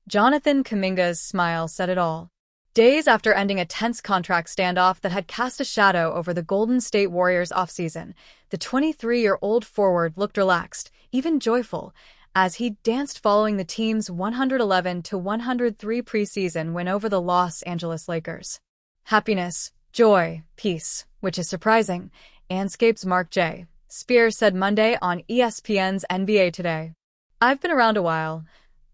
Jonathan Kuminga's smile said it all. Days after ending a tense contract standoff that had cast a shadow over the Golden State Warriors offseason, the 23-year-old forward looked relaxed, even joyful, as he danced following the team's 111-103 preseason win over the Los Angeles Lakers. Happiness, joy, peace, which is surprising, Anscape's Mark J. Spears said Monday on ESPN's NBA Today. I've been around a while.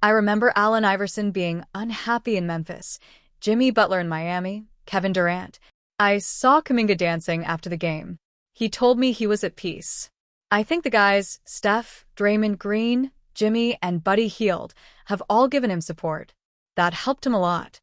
I remember Allen Iverson being unhappy in Memphis, Jimmy Butler in Miami, Kevin Durant. I saw Kuminga dancing after the game. He told me he was at peace. I think the guys, Steph, Draymond Green, Jimmy, and Buddy Hield, have all given him support. That helped him a lot.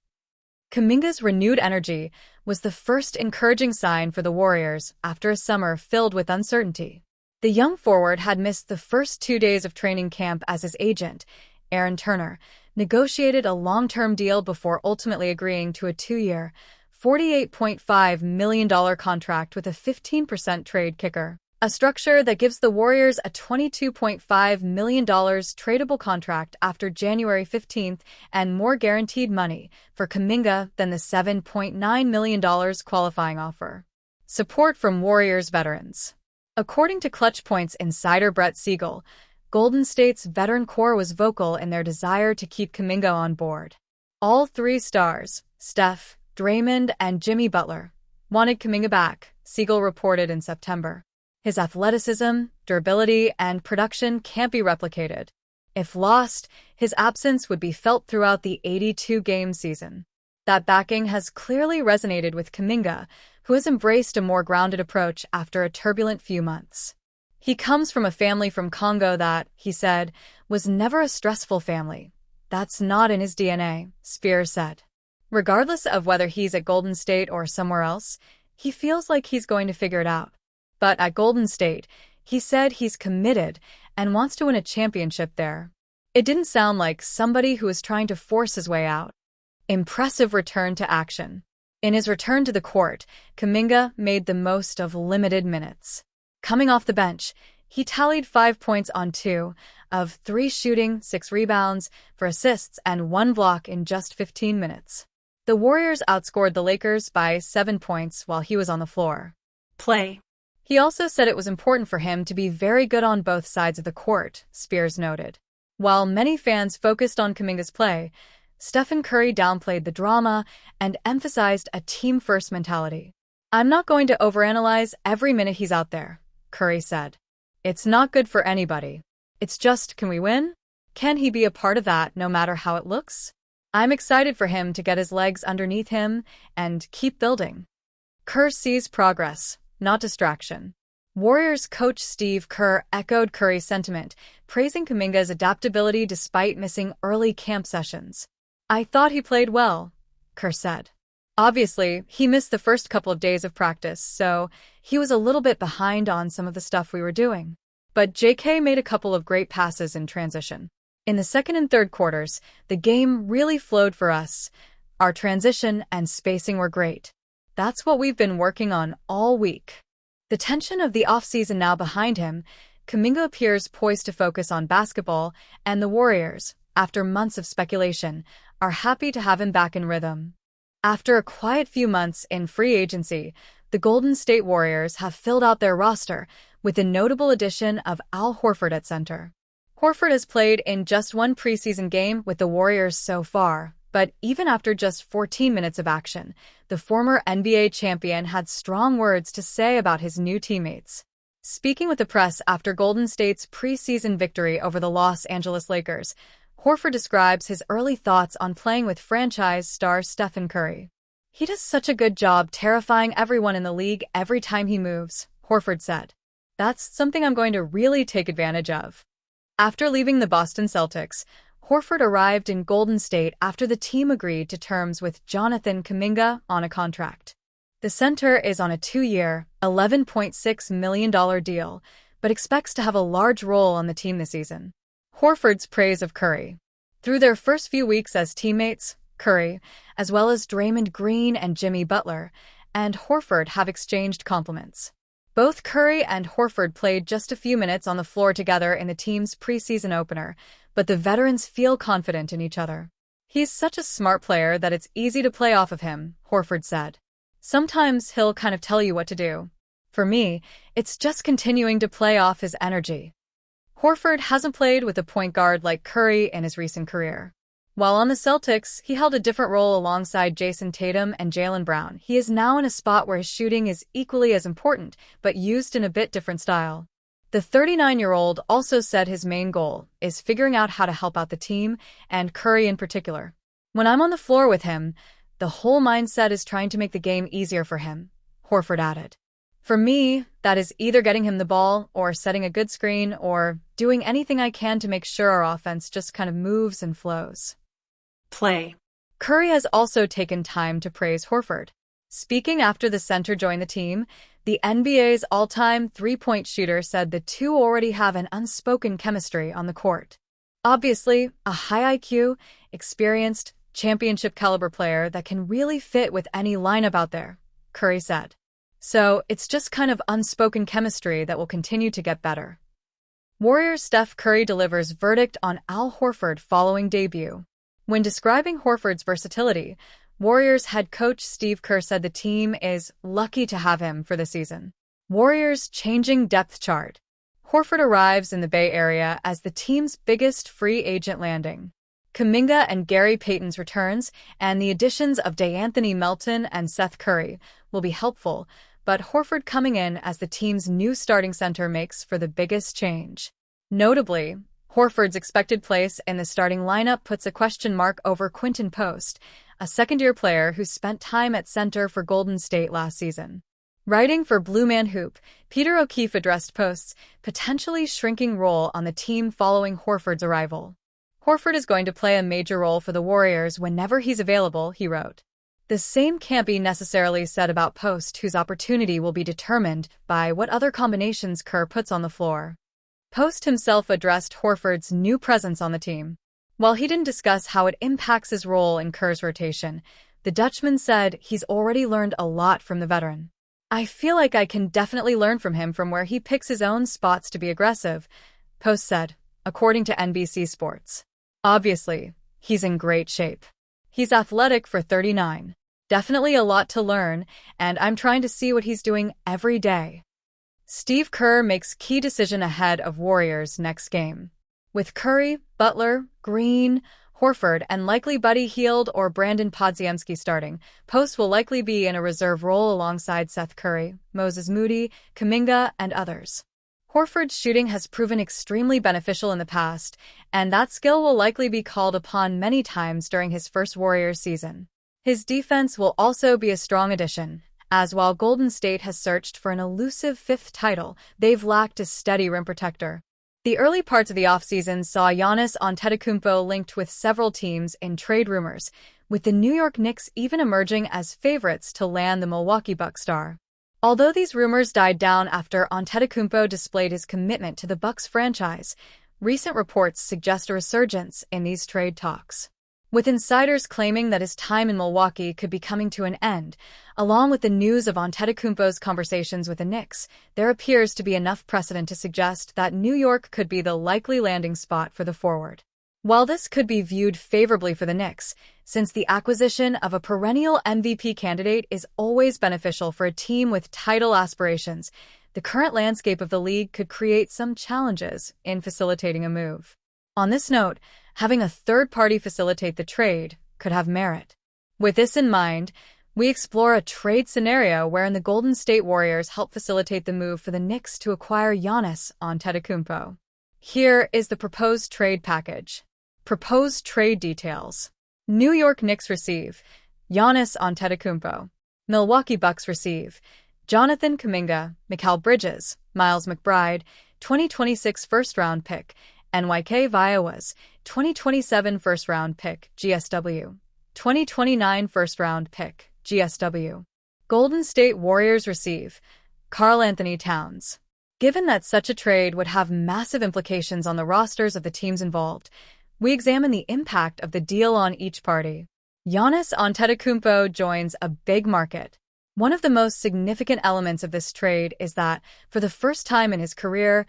Kuminga's renewed energy was the first encouraging sign for the Warriors after a summer filled with uncertainty. The young forward had missed the first 2 days of training camp as his agent, Aaron Turner, negotiated a long-term deal before ultimately agreeing to a 2-year, $48.5 million contract with a 15% trade kicker, a structure that gives the Warriors a $22.5 million tradable contract after January 15th and more guaranteed money for Kuminga than the $7.9 million qualifying offer. Support from Warriors veterans. According to Clutch Points insider Brett Siegel, Golden State's veteran core was vocal in their desire to keep Kuminga on board. All three stars, Steph, Draymond, and Jimmy Butler, wanted Kuminga back, Siegel reported in September. His athleticism, durability, and production can't be replicated. If lost, his absence would be felt throughout the 82-game season. That backing has clearly resonated with Kuminga, who has embraced a more grounded approach after a turbulent few months. He comes from a family from Congo that, he said, was never a stressful family. That's not in his DNA, Spears said. Regardless of whether he's at Golden State or somewhere else, he feels like he's going to figure it out. But at Golden State, he said he's committed and wants to win a championship there. It didn't sound like somebody who was trying to force his way out. Impressive return to action. In his return to the court, Kuminga made the most of limited minutes. Coming off the bench, he tallied 5 points on 2 of 3 shooting, 6 rebounds, 4 assists, and 1 block in just 15 minutes. The Warriors outscored the Lakers by 7 points while he was on the floor. He also said it was important for him to be very good on both sides of the court, Spears noted. While many fans focused on Kuminga's play, Stephen Curry downplayed the drama and emphasized a team-first mentality. I'm not going to overanalyze every minute he's out there, Curry said. It's not good for anybody. It's just, can we win? Can he be a part of that no matter how it looks? I'm excited for him to get his legs underneath him and keep building. Kerr sees progress, not distraction. Warriors coach Steve Kerr echoed Curry's sentiment, praising Kuminga's adaptability despite missing early camp sessions. I thought he played well, Kerr said. Obviously, he missed the first couple of days of practice, so he was a little bit behind on some of the stuff we were doing. But JK made a couple of great passes in transition. In the second and third quarters, the game really flowed for us. Our transition and spacing were great. That's what we've been working on all week. The tension of the offseason now behind him, Kuminga appears poised to focus on basketball, and the Warriors, after months of speculation, are happy to have him back in rhythm. After a quiet few months in free agency, the Golden State Warriors have filled out their roster with the notable addition of Al Horford at center. Horford has played in just one preseason game with the Warriors so far, but even after just 14 minutes of action, the former NBA champion had strong words to say about his new teammates. Speaking with the press after Golden State's preseason victory over the Los Angeles Lakers, Horford describes his early thoughts on playing with franchise star Stephen Curry. He does such a good job terrifying everyone in the league every time he moves, Horford said. That's something I'm going to really take advantage of. After leaving the Boston Celtics, Horford arrived in Golden State after the team agreed to terms with Jonathan Kuminga on a contract. The center is on a 2-year, $11.6 million deal, but expects to have a large role on the team this season. Horford's praise of Curry. Through their first few weeks as teammates, Curry, as well as Draymond Green and Jimmy Butler, and Horford have exchanged compliments. Both Curry and Horford played just a few minutes on the floor together in the team's preseason opener, but the veterans feel confident in each other. He's such a smart player that it's easy to play off of him, Horford said. Sometimes he'll kind of tell you what to do. For me, it's just continuing to play off his energy. Horford hasn't played with a point guard like Curry in his recent career. While on the Celtics, he held a different role alongside Jason Tatum and Jaylen Brown. He is now in a spot where his shooting is equally as important, but used in a bit different style. The 39-year-old also said his main goal is figuring out how to help out the team, and Curry in particular. When I'm on the floor with him, the whole mindset is trying to make the game easier for him, Horford added. For me, that is either getting him the ball or setting a good screen or doing anything I can to make sure our offense just kind of moves and flows. Play. Curry has also taken time to praise Horford. Speaking after the center joined the team, the NBA's all-time three-point shooter said the two already have an unspoken chemistry on the court. Obviously, a high IQ, experienced, championship-caliber player that can really fit with any lineup out there, Curry said. So, it's just kind of unspoken chemistry that will continue to get better. Warriors' Steph Curry delivers verdict on Al Horford following debut. When describing Horford's versatility, Warriors head coach Steve Kerr said the team is lucky to have him for the season. Warriors' changing depth chart. Horford arrives in the Bay Area as the team's biggest free agent landing. Kuminga and Gary Payton's returns and the additions of DeAnthony Melton and Seth Curry will be helpful, but Horford coming in as the team's new starting center makes for the biggest change. Notably, Horford's expected place in the starting lineup puts a question mark over Quinton Post, a second-year player who spent time at center for Golden State last season. Writing for Blue Man Hoop, Peter O'Keefe addressed Post's potentially shrinking role on the team following Horford's arrival. Horford is going to play a major role for the Warriors whenever he's available, he wrote. The same can't be necessarily said about Post, whose opportunity will be determined by what other combinations Kerr puts on the floor. Post himself addressed Horford's new presence on the team. While he didn't discuss how it impacts his role in Kerr's rotation, the Dutchman said he's already learned a lot from the veteran. I feel like I can definitely learn from him from where he picks his own spots to be aggressive, Post said, according to NBC Sports. Obviously, he's in great shape. He's athletic for 39. Definitely a lot to learn, and I'm trying to see what he's doing every day. Steve Kerr makes key decision ahead of Warriors' next game. With Curry, Butler, Green, Horford, and likely Buddy Hield or Brandon Podziemski starting, Post will likely be in a reserve role alongside Seth Curry, Moses Moody, Kuminga, and others. Horford's shooting has proven extremely beneficial in the past, and that skill will likely be called upon many times during his first Warriors season. His defense will also be a strong addition, as while Golden State has searched for an elusive fifth title, they've lacked a steady rim protector. The early parts of the offseason saw Giannis Antetokounmpo linked with several teams in trade rumors, with the New York Knicks even emerging as favorites to land the Milwaukee Bucks star. Although these rumors died down after Antetokounmpo displayed his commitment to the Bucks franchise, recent reports suggest a resurgence in these trade talks. With insiders claiming that his time in Milwaukee could be coming to an end, along with the news of Antetokounmpo's conversations with the Knicks, there appears to be enough precedent to suggest that New York could be the likely landing spot for the forward. While this could be viewed favorably for the Knicks, since the acquisition of a perennial MVP candidate is always beneficial for a team with title aspirations, the current landscape of the league could create some challenges in facilitating a move. On this note, having a third party facilitate the trade could have merit. With this in mind, we explore a trade scenario wherein the Golden State Warriors help facilitate the move for the Knicks to acquire Giannis Antetokounmpo. Here is the proposed trade package. Proposed trade details. New York Knicks receive Giannis Antetokounmpo. Milwaukee Bucks receive Jonathan Kuminga, Mikal Bridges, Miles McBride, 2026 first-round pick, NYK Violas, 2027 first-round pick, GSW, 2029 first-round pick, GSW. Golden State Warriors receive Karl-Anthony Towns. Given that such a trade would have massive implications on the rosters of the teams involved, we examine the impact of the deal on each party. Giannis Antetokounmpo joins a big market. One of the most significant elements of this trade is that, for the first time in his career,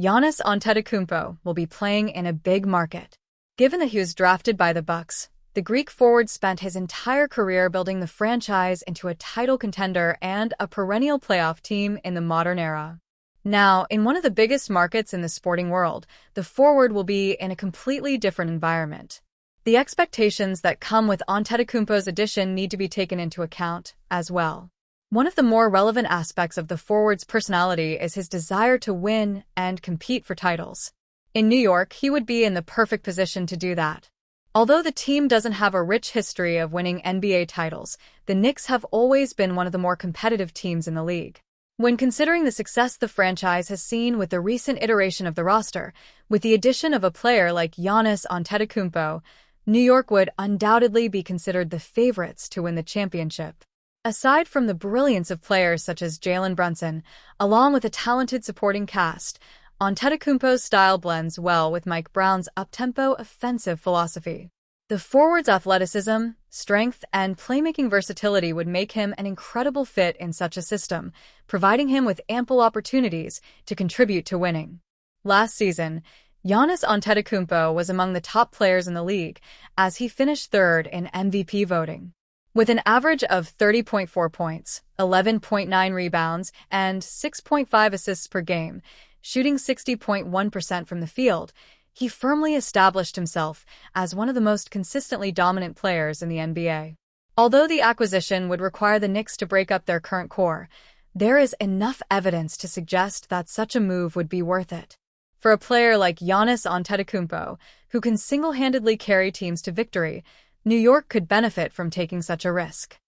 Giannis Antetokounmpo will be playing in a big market. Given that he was drafted by the Bucks, The Greek forward spent his entire career building the franchise into a title contender and a perennial playoff team in the modern era. Now, in one of the biggest markets in the sporting world, the forward will be in a completely different environment. The expectations that come with Antetokounmpo's addition need to be taken into account as well. One of the more relevant aspects of the forward's personality is his desire to win and compete for titles. In New York, he would be in the perfect position to do that. Although the team doesn't have a rich history of winning NBA titles, the Knicks have always been one of the more competitive teams in the league. When considering the success the franchise has seen with the recent iteration of the roster, with the addition of a player like Giannis Antetokounmpo, New York would undoubtedly be considered the favorites to win the championship. Aside from the brilliance of players such as Jalen Brunson, along with a talented supporting cast, Antetokounmpo's style blends well with Mike Brown's up-tempo offensive philosophy. The forward's athleticism, strength, and playmaking versatility would make him an incredible fit in such a system, providing him with ample opportunities to contribute to winning. Last season, Giannis Antetokounmpo was among the top players in the league as he finished third in MVP voting. With an average of 30.4 points, 11.9 rebounds, and 6.5 assists per game, shooting 60.1% from the field, he firmly established himself as one of the most consistently dominant players in the NBA. Although the acquisition would require the Knicks to break up their current core, there is enough evidence to suggest that such a move would be worth it. For a player like Giannis Antetokounmpo, who can single-handedly carry teams to victory, New York could benefit from taking such a risk.